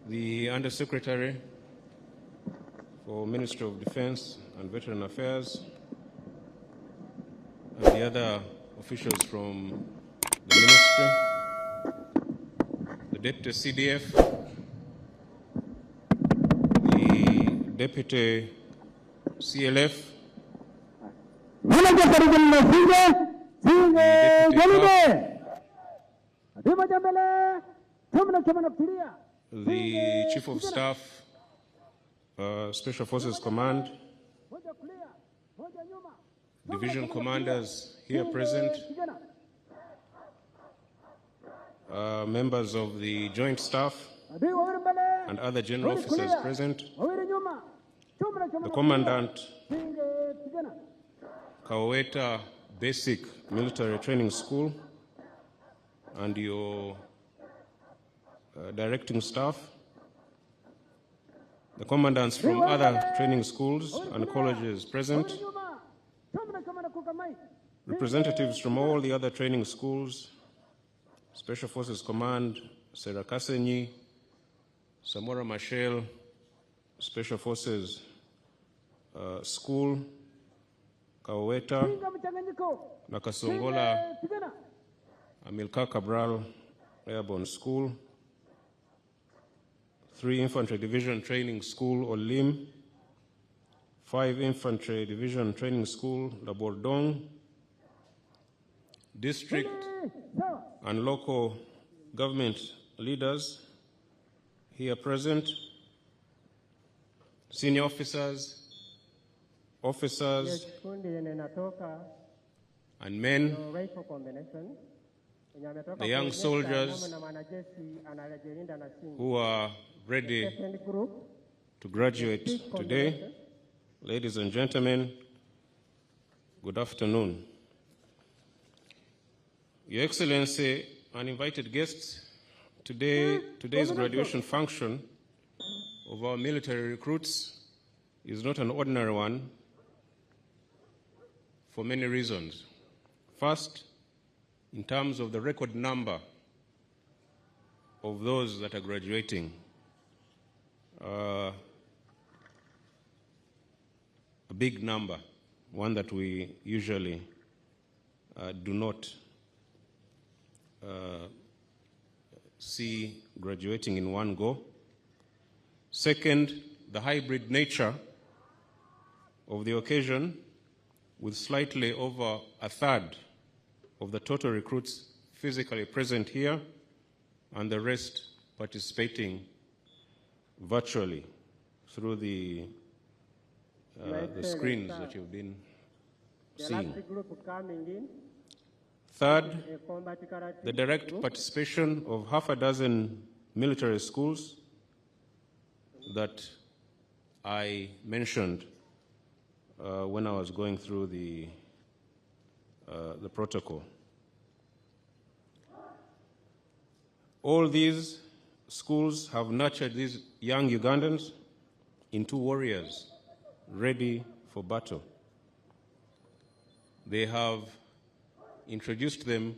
the Undersecretary for Ministry of Defense and Veteran Affairs, and the other officials from the ministry, the Deputy CDF, the Deputy CLF, the Chief of Staff, Special Forces Command, Division Commanders here present, members of the Joint Staff and other general officers present, the Commandant, Kaweta Basic Military Training School, and your directing staff, the commandants from other training schools and colleges present, representatives from all the other training schools, Special Forces Command, Serakasenyi, Samora Machel, Special Forces School, Kaweta, Nakasongola, Amilcar Cabral Airborne School, 3 Infantry Division Training School, Olim, 5 Infantry Division Training School, Labordong, district and local government leaders here present, senior officers, and men, the young soldiers who are ready to graduate today. Ladies and gentlemen, good afternoon. Your Excellency and invited guests, today's graduation function of our military recruits is not an ordinary one for many reasons. First, in terms of the record number of those that are graduating, a big number, one that we usually do not see graduating in one go. Second, the hybrid nature of the occasion, with slightly over a third of the total recruits physically present here and the rest participating virtually through the screens that you've been seeing. Third, the direct participation of half a dozen military schools that I mentioned when I was going through the protocol. All these schools have nurtured these young Ugandans into warriors ready for battle. They have introduced them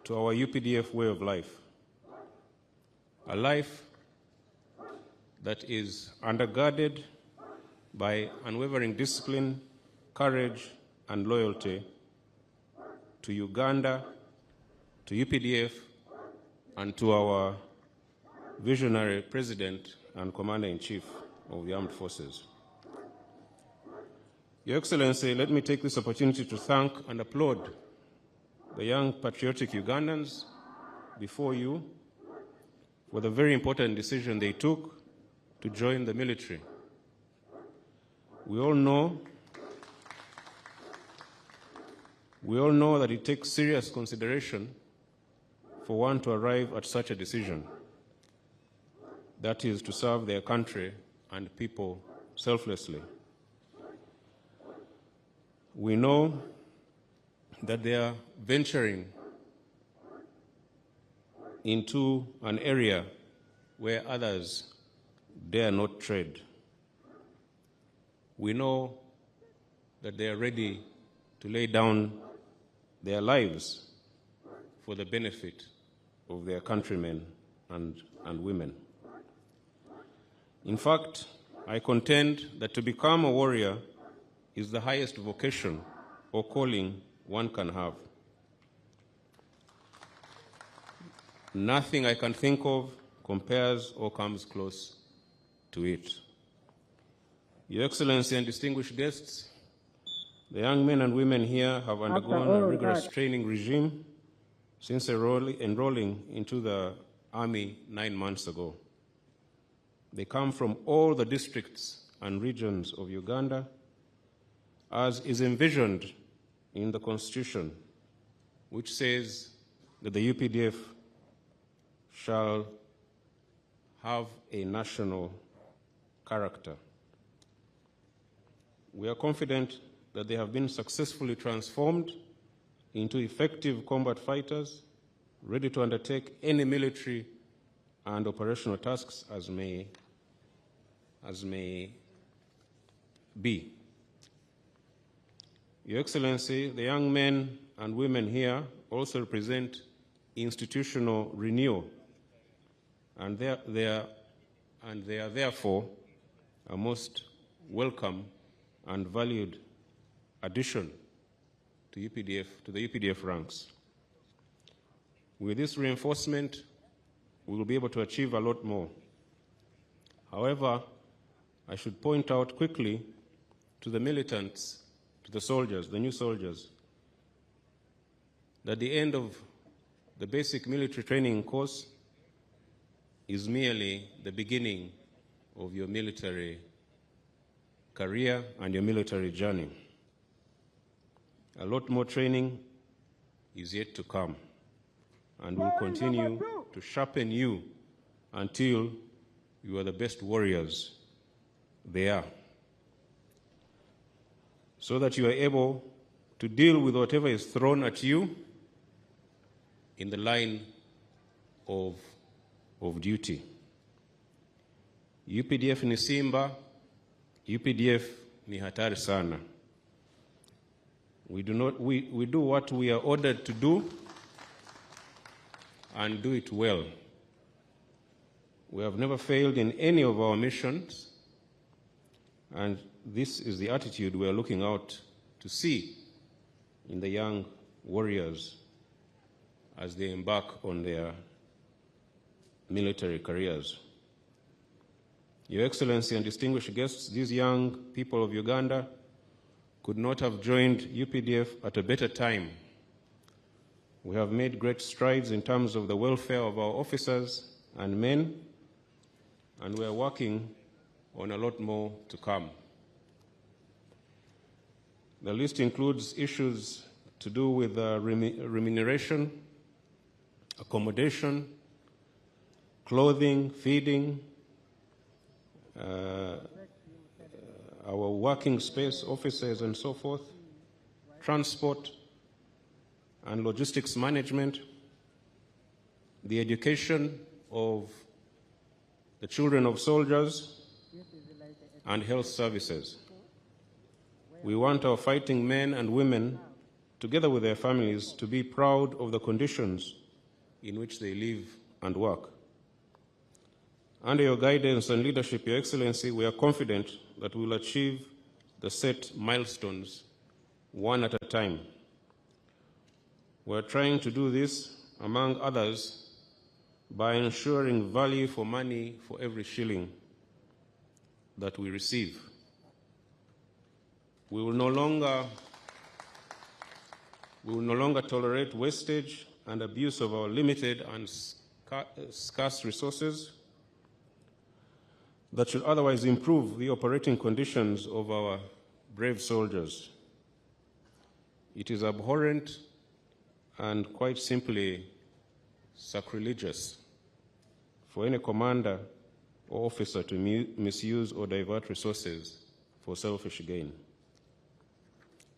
to our UPDF way of life, a life that is undergirded by unwavering discipline, courage, and loyalty to Uganda, to UPDF, and to our visionary President and Commander-in-Chief of the Armed Forces. Your Excellency, let me take this opportunity to thank and applaud the young patriotic Ugandans before you for the very important decision they took to join the military. We all know that it takes serious consideration for one to arrive at such a decision, that is, to serve their country and people selflessly. We know that they are venturing into an area where others dare not tread. We know that they are ready to lay down their lives for the benefit of their countrymen and women. In fact, I contend that to become a warrior is the highest vocation or calling one can have. Nothing I can think of compares or comes close to it. Your Excellency and distinguished guests, the young men and women here have undergone a rigorous training regime since enrolling into the Army 9 months ago. They come from all the districts and regions of Uganda, as is envisioned in the Constitution, which says that the UPDF shall have a national character. We are confident that they have been successfully transformed into effective combat fighters, ready to undertake any military and operational tasks as may be. Your Excellency, the young men and women here also represent institutional renewal, and they are therefore a most welcome and valued addition to the UPDF ranks. With this reinforcement, we will be able to achieve a lot more. However, I should point out quickly to the militants, to the soldiers, the new soldiers, that the end of the basic military training course is merely the beginning of your military career and your military journey. A lot more training is yet to come, and will continue to sharpen you until you are the best warriors there, so that you are able to deal with whatever is thrown at you in the line of duty. UPDF ni simba, UPDF ni hatari sana. We do what we are ordered to do and do it well. We have never failed in any of our missions, and this is the attitude we are looking out to see in the young warriors as they embark on their military careers. Your Excellency and distinguished guests, these young people of Uganda could not have joined UPDF at a better time. We have made great strides in terms of the welfare of our officers and men, and we are working on a lot more to come. The list includes issues to do with remuneration, accommodation, clothing, feeding, our working space, offices, and so forth, transport and logistics management, the education of the children of soldiers, and health services. We want our fighting men and women, together with their families, to be proud of the conditions in which they live and work. Under your guidance and leadership, Your Excellency, we are confident that we will achieve the set milestones one at a time. We are trying to do this, among others, by ensuring value for money for every shilling that we receive. We will no longer tolerate wastage and abuse of our limited and scarce resources that should otherwise improve the operating conditions of our brave soldiers. It is abhorrent and quite simply sacrilegious for any commander or officer to misuse or divert resources for selfish gain.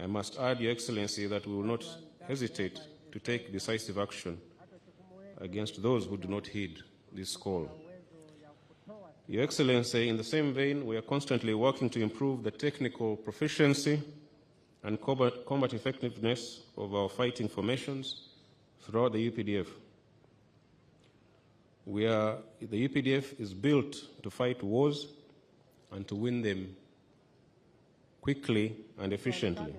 I must add, Your Excellency, that we will not hesitate to take decisive action against those who do not heed this call. Your Excellency, in the same vein, we are constantly working to improve the technical proficiency and combat effectiveness of our fighting formations throughout the UPDF. The UPDF is built to fight wars and to win them quickly and efficiently.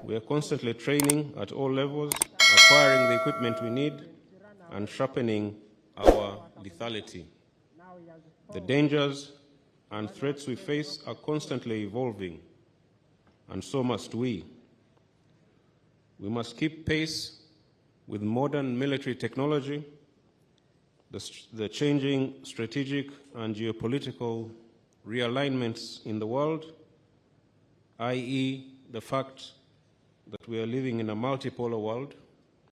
We are constantly training at all levels, acquiring the equipment we need, and sharpening our lethality. The dangers and threats we face are constantly evolving, and so must we. We must keep pace with modern military technology, the changing strategic and geopolitical realignments in the world, i.e., the fact that we are living in a multipolar world,